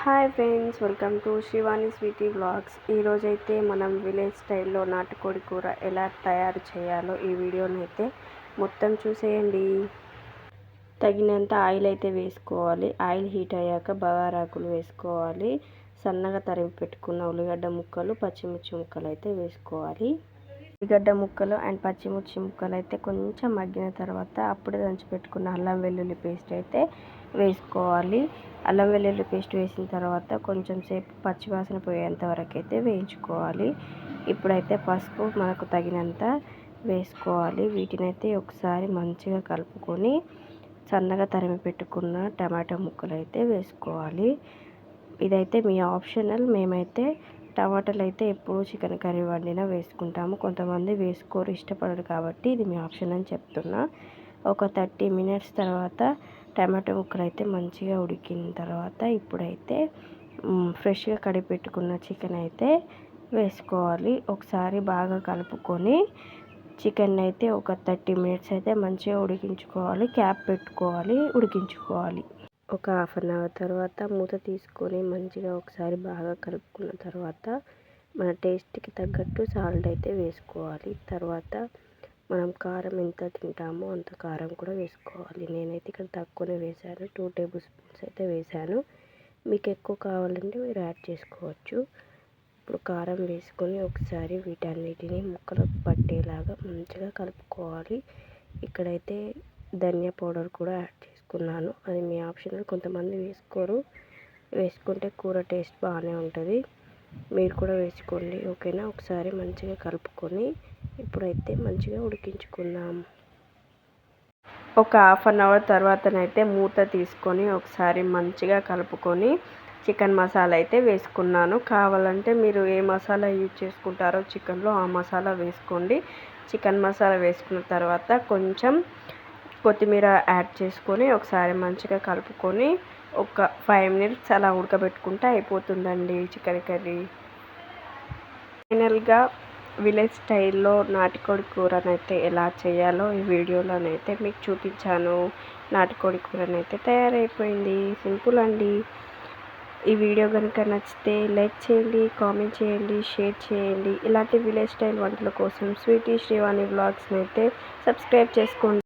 Hi friends, welcome to Shivani Sweety vlogs. ఈరోజైతే మనం village స్టైల్లో నాటుకోడి కూర ఎలా తయారు చేయాలో ఈ వీడియోనైతే మొత్తం చూసేయండి. తగినంత ఆయిల్ అయితే వేసుకోవాలి. ఆయిల్ హీట్ అయ్యాక బగారాకులు వేసుకోవాలి. సన్నగా తరిగి పెట్టుకున్న ఉల్లిగడ్డ ముక్కలు, పచ్చిమిర్చి ముక్కలు అయితే వేసుకోవాలి. ఉల్లిగడ్డ ముక్కలు అండ్ పచ్చిమిర్చి ముక్కలు అయితే కొంచెం మగ్గిన తర్వాత అప్పుడే దంచి పెట్టుకున్న అల్లం వెల్లుల్లి పేస్ట్ అయితే వేసుకోవాలి. అల్లం వెల్లుల్లి పేస్ట్ వేసిన తర్వాత కొంచెం సేపు పచ్చివాసన పోయేంత వరకు అయితే వేయించుకోవాలి. ఇప్పుడైతే పసుపు మనకు తగినంత వేసుకోవాలి. వీటినైతే ఒకసారి మంచిగా కలుపుకొని సన్నగా తరిమి పెట్టుకున్న టమాటా ముక్కలు అయితే వేసుకోవాలి. ఇదైతే మీ ఆప్షనల్. మేమైతే టమాటాలు అయితే ఎప్పుడు చికెన్ కర్రీ వండినా వేసుకుంటాము. కొంతమంది వేసుకోరు, ఇష్టపడరు, కాబట్టి ఇది మీ ఆప్షన్ అని చెప్తున్నా. ఒక 30 మినిట్స్ తర్వాత టమాటో ముక్కలు అయితే మంచిగా ఉడికిన తర్వాత ఇప్పుడైతే ఫ్రెష్గా కడిగి పెట్టుకున్న చికెన్ అయితే వేసుకోవాలి. ఒకసారి బాగా కలుపుకొని చికెన్ అయితే ఒక 30 మినిట్స్ అయితే మంచిగా ఉడికించుకోవాలి. క్యాప్ పెట్టుకోవాలి, ఉడికించుకోవాలి. ఒక హాఫ్ అన్ అవర్ తర్వాత మూత తీసుకొని మంచిగా ఒకసారి బాగా కలుపుకున్న తర్వాత మన టేస్ట్కి తగ్గట్టు సాల్ట్ అయితే వేసుకోవాలి. తర్వాత మనం కారం ఎంత తింటామో అంత కారం కూడా వేసుకోవాలి. నేనైతే ఇక్కడ తక్కువనే వేసాను, 2 టేబుల్ స్పూన్స్ అయితే వేసాను. మీకు ఎక్కువ కావాలంటే మీరు యాడ్ చేసుకోవచ్చు. ఇప్పుడు కారం వేసుకొని ఒకసారి వీటన్నిటిని ముక్కలకు పట్టేలాగా మంచిగా కలుపుకోవాలి. ఇక్కడైతే ధనియా పౌడర్ కూడా యాడ్ చేసుకున్నాను. అది మీ ఆప్షనల్. కొంతమంది వేసుకోరు, వేసుకుంటే కూర టేస్ట్ బాగానే ఉంటుంది. మీరు కూడా వేసుకోండి, ఓకేనా. ఒకసారి మంచిగా కలుపుకొని ఇప్పుడైతే మంచిగా ఉడికించుకుందాం. ఒక హాఫ్ అన్ అవర్ తర్వాతనైతే మూత తీసుకొని ఒకసారి మంచిగా కలుపుకొని చికెన్ మసాలా అయితే వేసుకున్నాను. కావాలంటే మీరు ఏ మసాలా యూజ్ చేసుకుంటారో చికెన్లో ఆ మసాలా వేసుకోండి. చికెన్ మసాలా వేసుకున్న తర్వాత కొంచెం కొత్తిమీర యాడ్ చేసుకొని ఒకసారి మంచిగా కలుపుకొని ఒక 5 మినిట్స్ అలా ఉడకబెట్టుకుంటే అయిపోతుందండి చికెన్ కర్రీ. ఫైనల్గా విలేజ్ స్టైల్లో నాటుకోడి కూరనైతే ఎలా చేయాలో ఈ వీడియోలోనైతే మీకు చూపించాను. నాటుకోడి కూరనైతే తయారైపోయింది. సింపుల్ అండి. ఈ వీడియో కనుక నచ్చితే లైక్ చేయండి, కామెంట్ చేయండి, షేర్ చేయండి. ఇలాంటి విలేజ్ స్టైల్ వంటల కోసం స్వీటీ శ్రీవాణి వ్లాగ్స్ని అయితే సబ్స్క్రైబ్ చేసుకోండి.